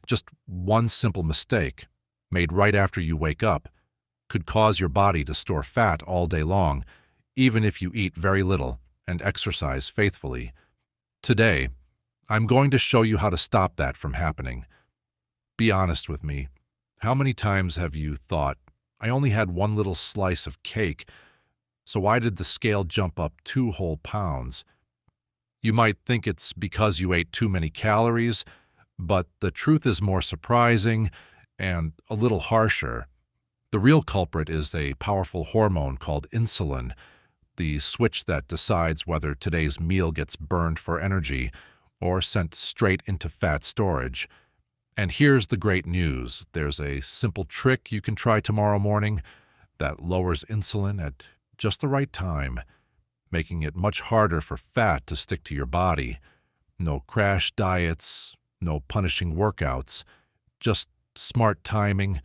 Just one simple mistake, made right after you wake up, could cause your body to store fat all day long, even if you eat very little and exercise faithfully. Today, I'm going to show you how to stop that from happening. Be honest with me. How many times have you thought, I only had one little slice of cake, so why did the scale jump up 2 whole pounds? You might think it's because you ate too many calories, but the truth is more surprising and a little harsher. The real culprit is a powerful hormone called insulin, the switch that decides whether today's meal gets burned for energy or sent straight into fat storage. And here's the great news. There's a simple trick you can try tomorrow morning that lowers insulin at just the right time, making it much harder for fat to stick to your body. No crash diets, no punishing workouts, just smart timing,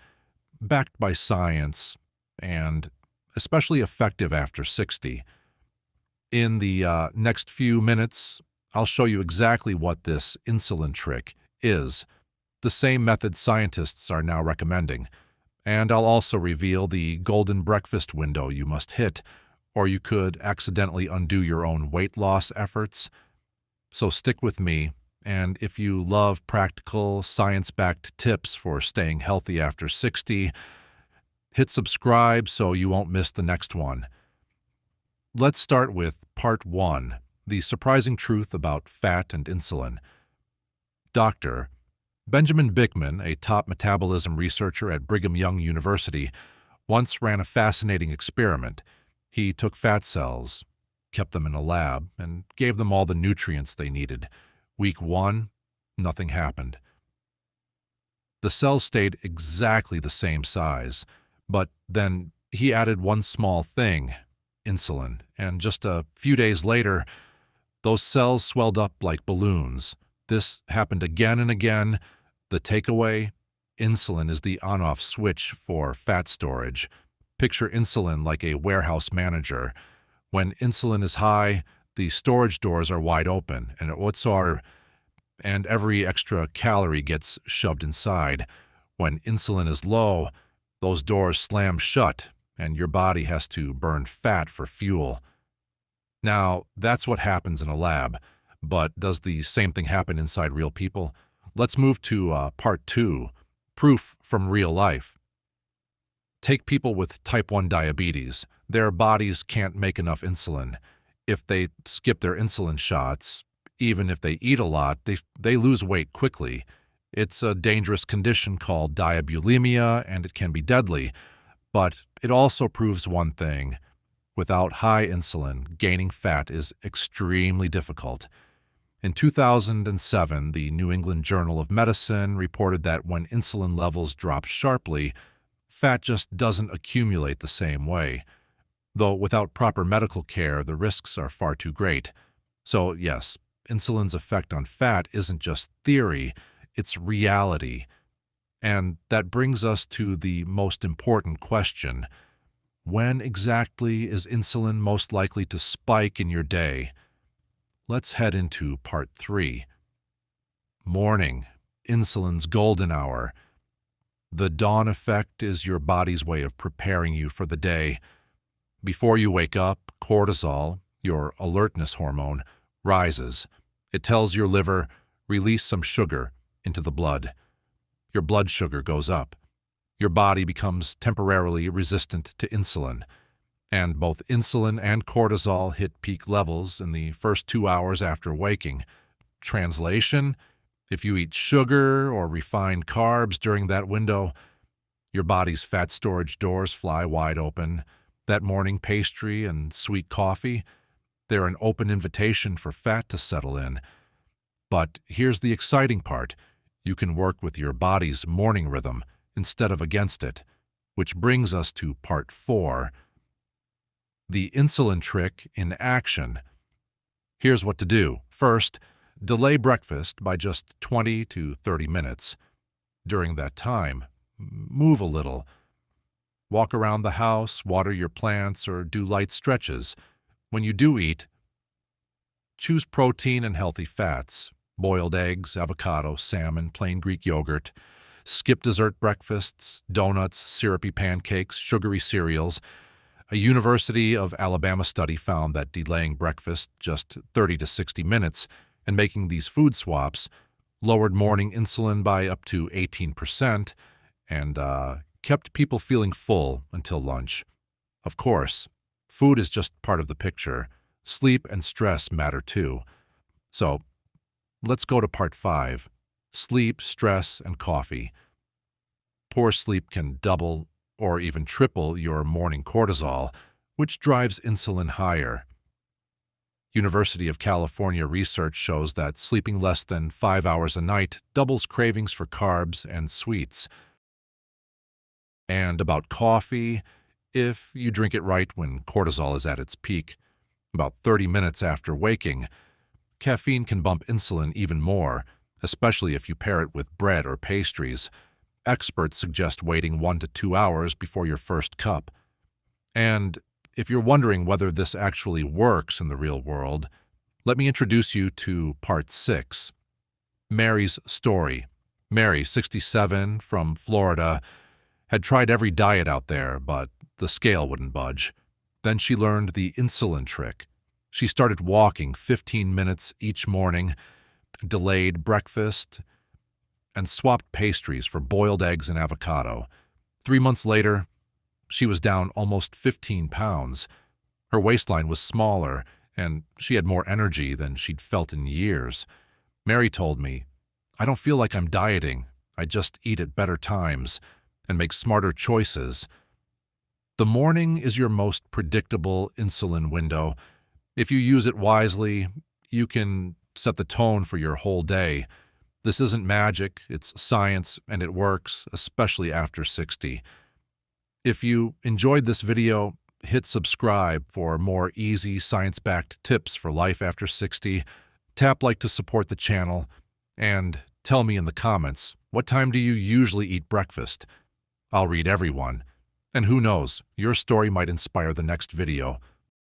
backed by science, and especially effective after 60. In the next few minutes, I'll show you exactly what this insulin trick is, the same method scientists are now recommending, and I'll also reveal the golden breakfast window you must hit, or you could accidentally undo your own weight loss efforts. So stick with me, and if you love practical, science-backed tips for staying healthy after 60, hit subscribe so you won't miss the next one. Let's start with Part 1, the surprising truth about fat and insulin. Dr. Benjamin Bickman, a top metabolism researcher at Brigham Young University, once ran a fascinating experiment. He took fat cells, kept them in a lab, and gave them all the nutrients they needed. Week 1, nothing happened. The cells stayed exactly the same size, but then he added one small thing, insulin, and just a few days later, those cells swelled up like balloons. This happened again and again. The takeaway? Insulin is the on-off switch for fat storage. Picture insulin like a warehouse manager. When insulin is high, the storage doors are wide open, and every extra calorie gets shoved inside. When insulin is low, those doors slam shut, and your body has to burn fat for fuel. Now, that's what happens in a lab, but does the same thing happen inside real people? Let's move to Part 2, proof from real life. Take people with type 1 diabetes. Their bodies can't make enough insulin. If they skip their insulin shots, even if they eat a lot, they lose weight quickly. It's a dangerous condition called diabulimia, and it can be deadly. But it also proves one thing. Without high insulin, gaining fat is extremely difficult. In 2007, the New England Journal of Medicine reported that when insulin levels drop sharply, fat just doesn't accumulate the same way. Though without proper medical care, the risks are far too great. So yes, insulin's effect on fat isn't just theory, it's reality. And that brings us to the most important question. When exactly is insulin most likely to spike in your day? Let's head into Part 3. Morning, insulin's golden hour. The dawn effect is your body's way of preparing you for the day. Before you wake up, cortisol, your alertness hormone, rises. It tells your liver, release some sugar into the blood. Your blood sugar goes up. Your body becomes temporarily resistant to insulin. And both insulin and cortisol hit peak levels in the first 2 hours after waking. Translation: if you eat sugar or refined carbs during that window, your body's fat storage doors fly wide open. That morning pastry and sweet coffee, they're an open invitation for fat to settle in. But here's the exciting part. You can work with your body's morning rhythm instead of against it, which brings us to Part 4. The insulin trick in action. Here's what to do. First, delay breakfast by just 20 to 30 minutes. During that time, move a little. Walk around the house, water your plants, or do light stretches. When you do eat, choose protein and healthy fats. boiled eggs, avocado, salmon, plain Greek yogurt. Skip dessert breakfasts, donuts, syrupy pancakes, sugary cereals. A University of Alabama study found that delaying breakfast just 30 to 60 minutes and making these food swaps lowered morning insulin by up to 18% and kept people feeling full until lunch. Of course, food is just part of the picture. Sleep and stress matter too. So, let's go to part 5. Sleep, stress, and coffee. Poor sleep can double or even triple your morning cortisol, which drives insulin higher. University of California research shows that sleeping less than 5 hours a night doubles cravings for carbs and sweets. And about coffee, if you drink it right when cortisol is at its peak, about 30 minutes after waking, caffeine can bump insulin even more, especially if you pair it with bread or pastries. Experts suggest waiting 1 to 2 hours before your first cup. And if you're wondering whether this actually works in the real world, let me introduce you to part 6. Mary's story. Mary, 67, from Florida, had tried every diet out there, but the scale wouldn't budge. Then she learned the insulin trick. She started walking 15 minutes each morning, delayed breakfast, and swapped pastries for boiled eggs and avocado. 3 months later, she was down almost 15 pounds. Her waistline was smaller, and she had more energy than she'd felt in years. Mary told me, "I don't feel like I'm dieting. I just eat at better times and make smarter choices." The morning is your most predictable insulin window. If you use it wisely, you can set the tone for your whole day. This isn't magic, it's science, and it works, especially after 60. If you enjoyed this video, hit subscribe for more easy, science-backed tips for life after 60. Tap like to support the channel, and tell me in the comments, what time do you usually eat breakfast? I'll read everyone. And who knows, your story might inspire the next video.